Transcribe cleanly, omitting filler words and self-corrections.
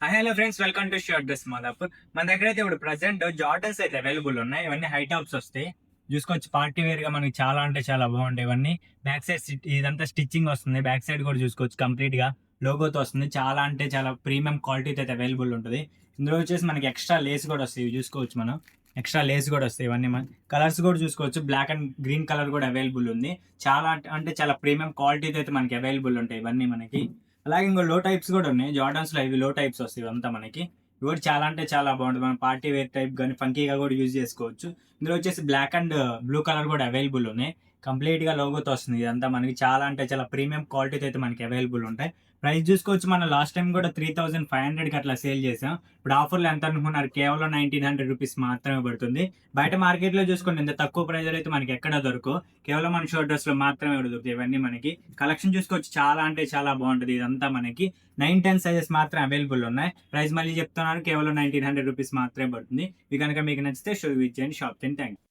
Hello friends, welcome to short dress Madhapur. మన దగ్గర అయితే ఇప్పుడు ప్రెసెంట్ జార్డన్స్ అయితే అవైలబుల్ ఉన్నాయి. ఇవన్నీ హై టాప్స్ వస్తాయి. చూసుకోవచ్చు, పార్టీ వేర్ గా మనకి చాలా అంటే చాలా బాగుంటాయి. ఇవన్నీ బ్యాక్ సైడ్ ఇదంతా స్టిచ్చింగ్ వస్తుంది. బ్యాక్ సైడ్ కూడా చూసుకోవచ్చు, కంప్లీట్ గా లోగోతో వస్తుంది. చాలా అంటే చాలా ప్రీమియం క్వాలిటీ అయితే అవైలబుల్ ఉంటుంది. ఇందులో వచ్చేసి మనకి ఎక్స్ట్రా లేస్ కూడా వస్తాయి. ఇవి చూసుకోవచ్చు, మనం ఎక్స్ట్రా లేస్ కూడా వస్తాయి. ఇవన్నీ మన కలర్స్ కూడా చూసుకోవచ్చు. బ్లాక్ అండ్ గ్రీన్ కలర్ కూడా అవైలబుల్ ఉంది. చాలా అంటే చాలా ప్రీమియం క్వాలిటీ అయితే మనకి అవైలబుల్ ఉంటాయి ఇవన్నీ మనకి. అలాగే ఇంకో లో టైప్స్ కూడా ఉన్నాయి. జార్డన్స్ లో ఇవి లో టైప్స్ వస్తాయి ఇవంతా మనకి. ఇవి కూడా చాలా అంటే చాలా బాగుంటుంది. మనం పార్టీ వేర్ టైప్ కానీ ఫంకీగా కూడా యూజ్ చేసుకోవచ్చు. ఇందులో వచ్చేసి బ్లాక్ అండ్ బ్లూ కలర్ కూడా అవైలబుల్ ఉన్నాయి. కంప్లీట్ గా లోగోతో వస్తుంది. ఇదంతా మనకి చాలా అంటే చాలా ప్రీమియం క్వాలిటీతో అయితే మనకి అవైలబుల్ ఉంటాయి. ప్రైస్ చూసుకోవచ్చు, మనం లాస్ట్ టైం కూడా 3500 కి అట్లా సేల్ చేసాం. ఇప్పుడు ఆఫర్లో ఎంత అనుకున్నారు? కేవలం 1900 రూపీస్ మాత్రమే పడుతుంది. బయట మార్కెట్ లో చూసుకోండి, ఇంత తక్కువ ప్రైస్ అయితే మనకి ఎక్కడ దొరకవు. కేవలం మన షో డ్రెస్ లో మాత్రమే దొరుకుతాయి ఇవన్నీ మనకి. కలెక్షన్ చూసుకోవచ్చు, చాలా అంటే చాలా బాగుంటుంది. ఇదంతా మనకి 9-10 సైజెస్ మాత్రం అవైలబుల్ ఉన్నాయి. ప్రైస్ మళ్ళీ చెప్తున్నాను, కేవలం 1900 రూపీస్ మాత్రమే పడుతుంది. ఇది కనుక మీకు నచ్చితే షో విజిట్ చేయండి. షాప్ 10. Thank you.